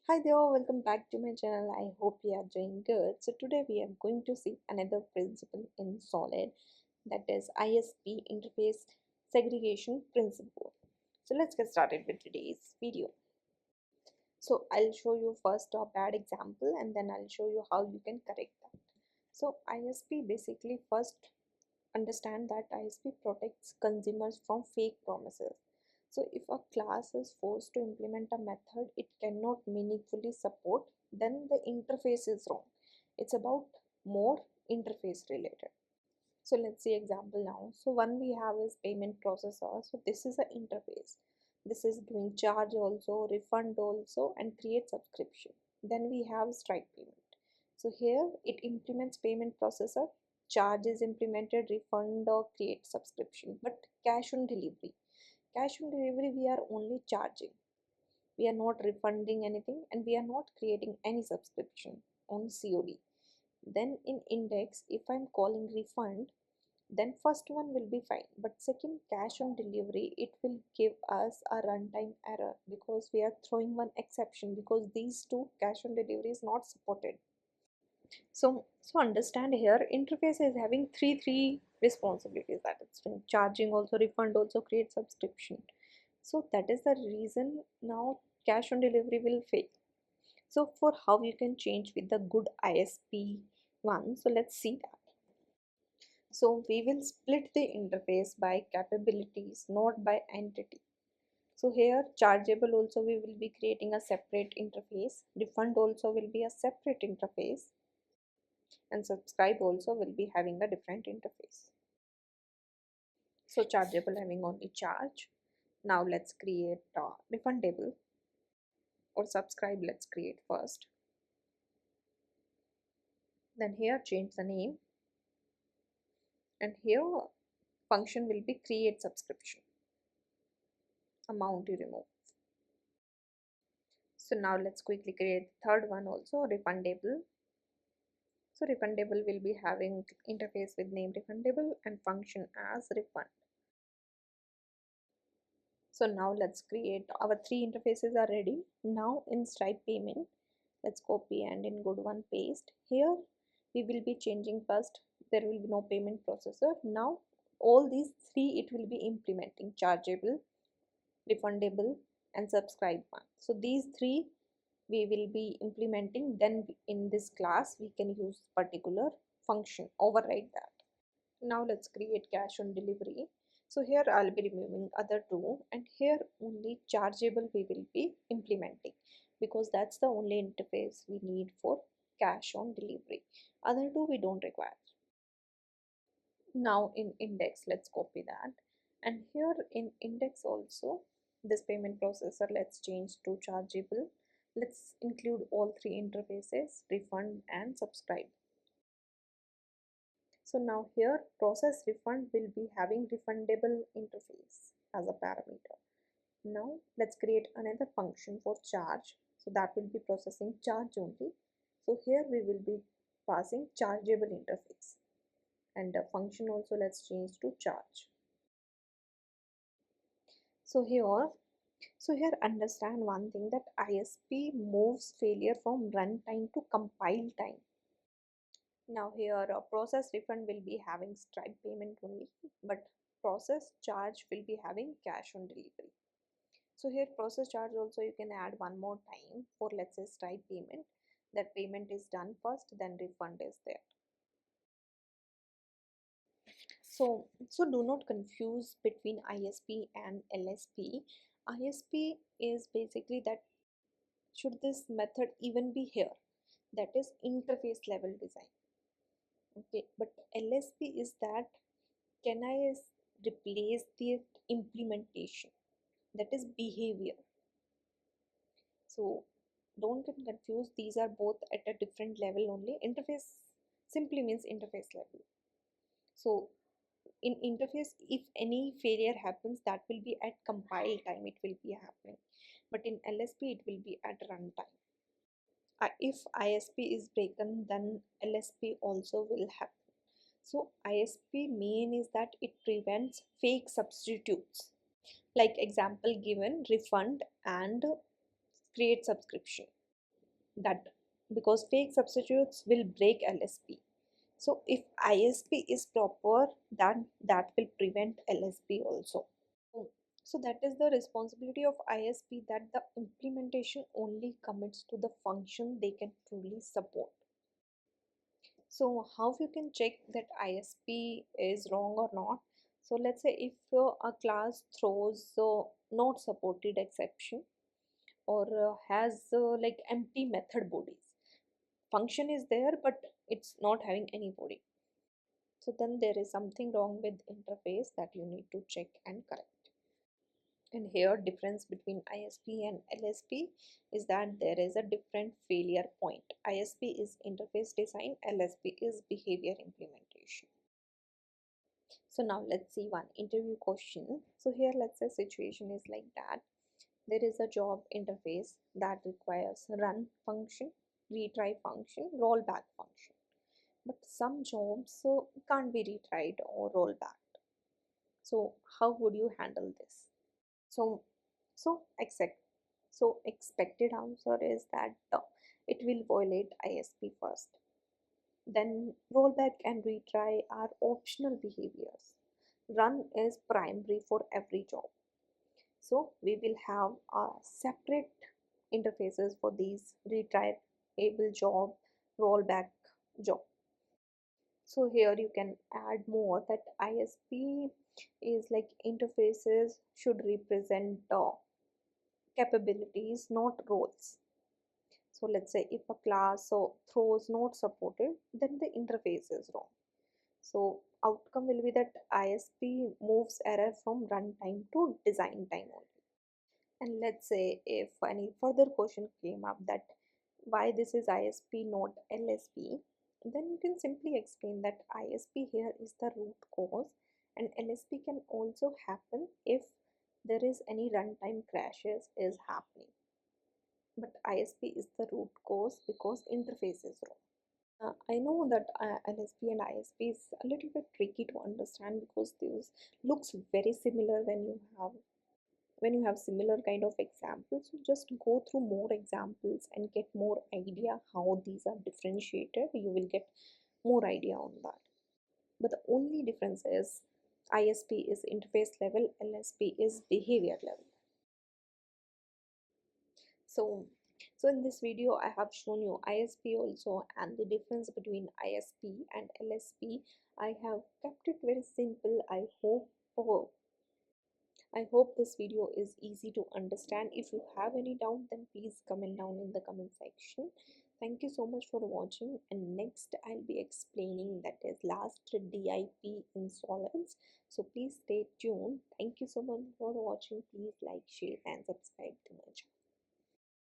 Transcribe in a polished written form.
Hi there, welcome back to my channel. I hope you are doing good. So today we are going to see another principle in solid, that is ISP, Interface Segregation Principle. So let's get started with today's video. So I'll show you first a bad example and then I'll show you how you can correct that. So ISP, basically first understand that ISP protects consumers from fake promises. So if a class is forced to implement a method it cannot meaningfully support, then the interface is wrong. It's about more interface related. So let's see example now. So one we have is payment processor. So this is an interface. This is doing charge also, refund also, and create subscription. Then we have Stripe payment. So here it implements payment processor, charge is implemented, refund or create subscription. But cash on delivery. Cash on delivery we are only charging. We are not refunding anything and we are not creating any subscription on COD. Then in index, if I'm calling refund, then first one will be fine, but second cash on delivery it will give us a runtime error because we are throwing one exception because these two cash on delivery is not supported. So understand here interface is having three responsibilities, that is charging also, refund also, create subscription. So that is the reason now cash on delivery will fail. So for how you can change with the good ISP one, so let's see that. So we will split the interface by capabilities, not by entity. So here chargeable also we will be creating a separate interface, refund also will be a separate interface, and subscribe also will be having a different interface. So chargeable having only charge. Now let's create refundable, or subscribe let's create first. Then here change the name, and here function will be create subscription, amount you remove. So now let's quickly create the third one also, refundable. So refundable will be having interface with name refundable and function as refund. So now let's create our three interfaces are ready. Now in Stripe payment, let's copy and in good one paste. Here we will be changing first, there will be no payment processor. Now all these three it will be implementing, chargeable, refundable and subscribe one. So these three we will be implementing, then in this class we can use particular function, override that. Now let's create cash on delivery. So here I'll be removing other two and here only chargeable we will be implementing because that's the only interface we need for cash on delivery. Other two we don't require. Now in index let's copy that, and here in index also this payment processor let's change to chargeable. Let's include all three interfaces, refund and subscribe. So now here process refund will be having refundable interface as a parameter. Now let's create another function for charge. So that will be processing charge only. So here we will be passing chargeable interface, and the function also let's change to charge. So here understand one thing, that ISP moves failure from runtime to compile time. Now here process refund will be having Stripe payment only, but process charge will be having cash on delivery. So here process charge also you can add one more time for, let's say, Stripe payment. That payment is done first, then refund is there. So do not confuse between ISP and LSP. ISP is basically that should this method even be here, that is interface level design. Okay, but LSP is that can I replace the implementation, that is behavior. So don't get confused, these are both at a different level only. Interface simply means interface level. So in interface if any failure happens, that will be at compile time it will be happening, but in LSP it will be at runtime. If ISP is broken, then LSP also will happen. So ISP main is that it prevents fake substitutes, like example given refund and create subscription. that because fake substitutes will break LSP. So if ISP is proper, then that will prevent LSP also. So so that is the responsibility of ISP, that the implementation only commits to the function they can truly support. So how you can check that ISP is wrong or not? So let's say if a class throws not supported exception, or has like empty method bodies. Function is there but it's not having any body. So then there is something wrong with interface that you need to check and correct. And here difference between ISP and LSP is that there is a different failure point. ISP is interface design, LSP is behavior implementation. So now let's see one interview question. So here let's say situation is like that. There is a job interface that requires run function, retry function, rollback function. But some jobs can't be retried or rolled back. So how would you handle this? So so expect expected answer is that it will violate ISP first. Then rollback and retry are optional behaviors. Run is primary for every job. So we will have separate interfaces for these retriable job, rollback job. So here you can add more that ISP is like interfaces should represent capabilities, not roles. So let's say if a class throws not supported, then the interface is wrong. So outcome will be that ISP moves error from runtime to design time only. And let's say if any further question came up that why this is ISP not LSP, then you can simply explain that ISP here is the root cause and LSP can also happen if there is any runtime crashes is happening. But ISP is the root cause because interface is wrong. I know that LSP and ISP is a little bit tricky to understand because these looks very similar when you have similar kind of examples. So just go through more examples and get more idea how these are differentiated. You will get more idea on that. But the only difference is ISP is interface level, LSP is behavior level. So so in this video I have shown you ISP also and the difference between ISP and LSP. I have kept it very simple. I hope this video is easy to understand. If you have any doubt, then please comment down in the comment section. Thank you so much for watching, and next I'll be explaining that is last DIP in solids. So please stay tuned. Thank you so much for watching. Please like, share and subscribe to my channel.